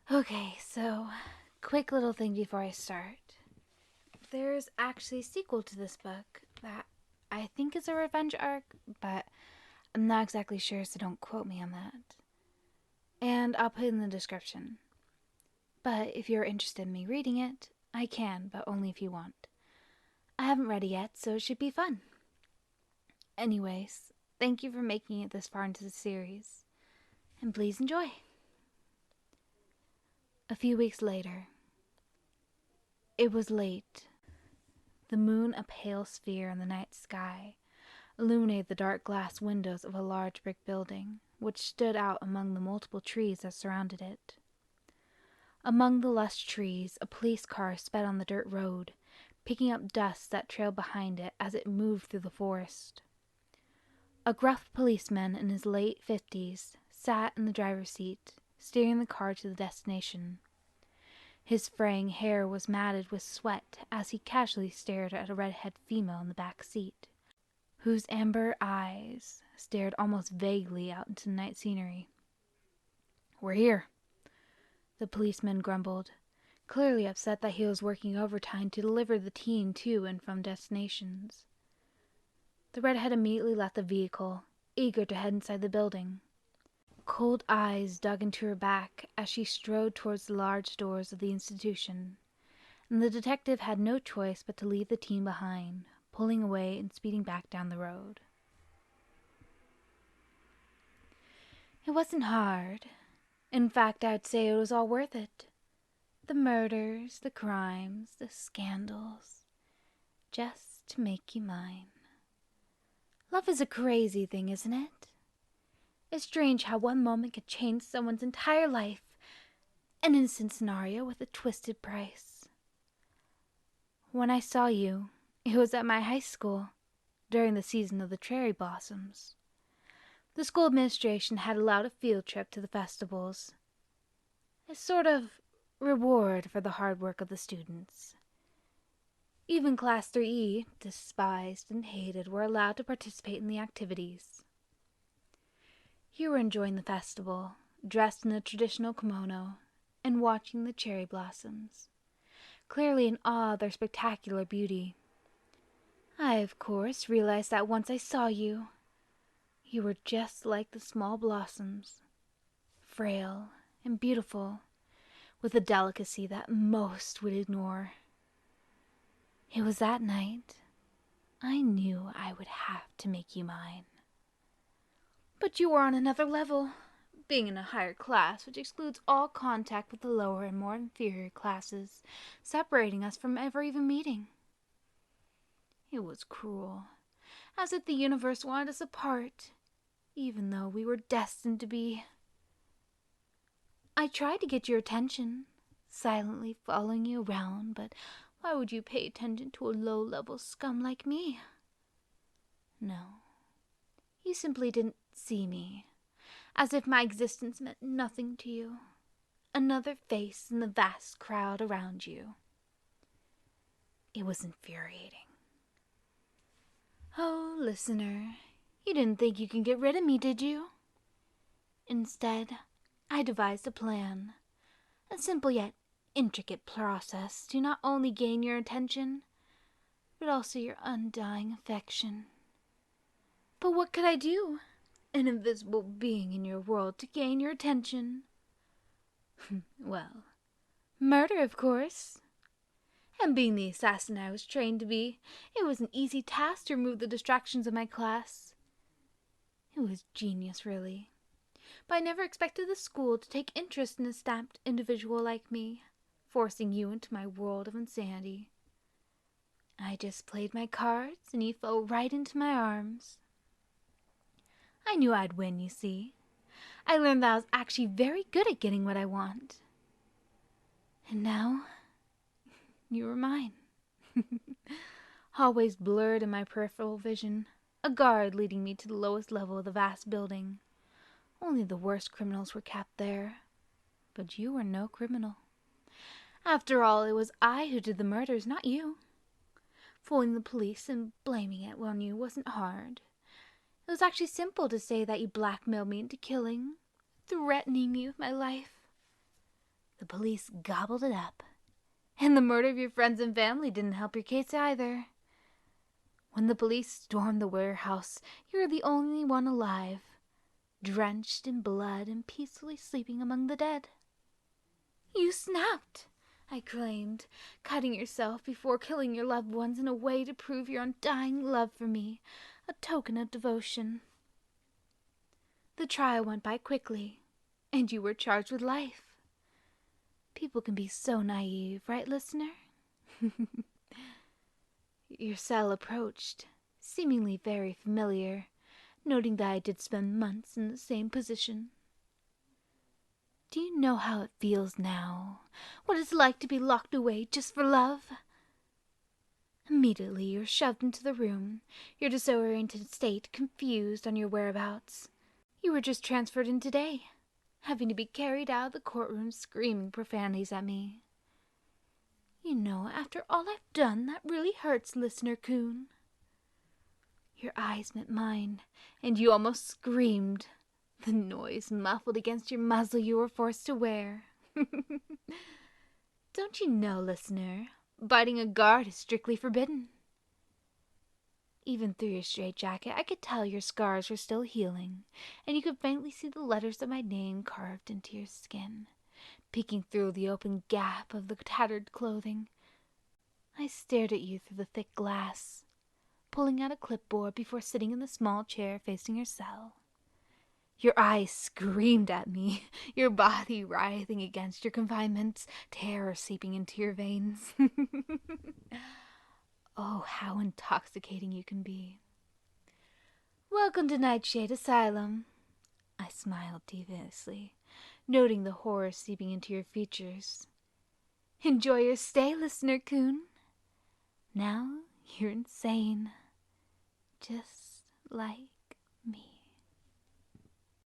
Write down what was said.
Okay, so quick little thing before I start. There's actually a sequel to this book that I think is a revenge arc, but I'm not exactly sure, so don't quote me on that. And I'll put it in the description. But if you're interested in me reading it, I can, but only if you want. I haven't read it yet, so it should be fun. Anyways, thank you for making it this far into the series, and please enjoy. A few weeks later. It was late. The moon, a pale sphere in the night sky, illuminated the dark glass windows of a large brick building, which stood out among the multiple trees that surrounded it. Among the lush trees, a police car sped on the dirt road, picking up dust that trailed behind it as it moved through the forest. A gruff policeman in his late 50s sat in the driver's seat, steering the car to the destination. His fraying hair was matted with sweat as he casually stared at a redheaded female in the back seat, whose amber eyes stared almost vaguely out into the night scenery. "We're here," the policeman grumbled, clearly upset that he was working overtime to deliver the teen to and from destinations. The redhead immediately left the vehicle, eager to head inside the building. Cold eyes dug into her back as she strode towards the large doors of the institution, and the detective had no choice but to leave the teen behind, pulling away and speeding back down the road. It wasn't hard. In fact, I'd say it was all worth it. The murders, the crimes, the scandals, just to make you mine. Love is a crazy thing, isn't it? It's strange how one moment could change someone's entire life. An innocent scenario with a twisted price. When I saw you, it was at my high school, during the season of the cherry blossoms. The school administration had allowed a field trip to the festivals. A sort of reward for the hard work of the students. Even Class 3E, despised and hated, were allowed to participate in the activities. You were enjoying the festival, dressed in a traditional kimono, and watching the cherry blossoms, clearly in awe of their spectacular beauty. I, of course, realized that once I saw you. You were just like the small blossoms, frail and beautiful, with a delicacy that most would ignore. It was that night I knew I would have to make you mine. But you were on another level, being in a higher class which excludes all contact with the lower and more inferior classes, separating us from ever even meeting. It was cruel, as if the universe wanted us apart, even though we were destined to be. I tried to get your attention, silently following you around, but why would you pay attention to a low-level scum like me? No, you simply didn't see me, as if my existence meant nothing to you. Another face in the vast crowd around you. It was infuriating. Oh, listener, you didn't think you could get rid of me, did you? Instead, I devised a plan. A simple yet intricate process to not only gain your attention, but also your undying affection. But what could I do, an invisible being in your world, to gain your attention? Well, murder, of course. And being the assassin I was trained to be, it was an easy task to remove the distractions of my class. It was genius, really. But I never expected the school to take interest in a stamped individual like me, forcing you into my world of insanity. I just played my cards, and you fell right into my arms. I knew I'd win, you see. I learned that I was actually very good at getting what I want. And now, you were mine. Hallways blurred in my peripheral vision, a guard leading me to the lowest level of the vast building. Only the worst criminals were kept there. But you were no criminal. After all, it was I who did the murders, not you. Fooling the police and blaming it on you wasn't hard. It was actually simple to say that you blackmailed me into killing, threatening me with my life. The police gobbled it up. And the murder of your friends and family didn't help your case either. When the police stormed the warehouse, you were the only one alive, drenched in blood and peacefully sleeping among the dead. You snapped, I claimed, cutting yourself before killing your loved ones in a way to prove your undying love for me, a token of devotion. The trial went by quickly, and you were charged with life. People can be so naive, right, listener? Your cell approached, seemingly very familiar, noting that I did spend months in the same position. Do you know how it feels now? What it's like to be locked away just for love? Immediately you're shoved into the room, your disoriented state confused on your whereabouts. You were just transferred in today, having to be carried out of the courtroom screaming profanities at me. You know, after all I've done, that really hurts, listener coon. Your eyes met mine, and you almost screamed, the noise muffled against your muzzle you were forced to wear. Don't you know, listener, biting a guard is strictly forbidden. Even through your straitjacket, I could tell your scars were still healing, and you could faintly see the letters of my name carved into your skin, peeking through the open gap of the tattered clothing. I stared at you through the thick glass, pulling out a clipboard before sitting in the small chair facing your cell. Your eyes screamed at me, your body writhing against your confinements, terror seeping into your veins. Oh, how intoxicating you can be. Welcome to Nightshade Asylum. I smiled deviously, noting the horror seeping into your features. Enjoy your stay, listener coon. Now you're insane, just like me.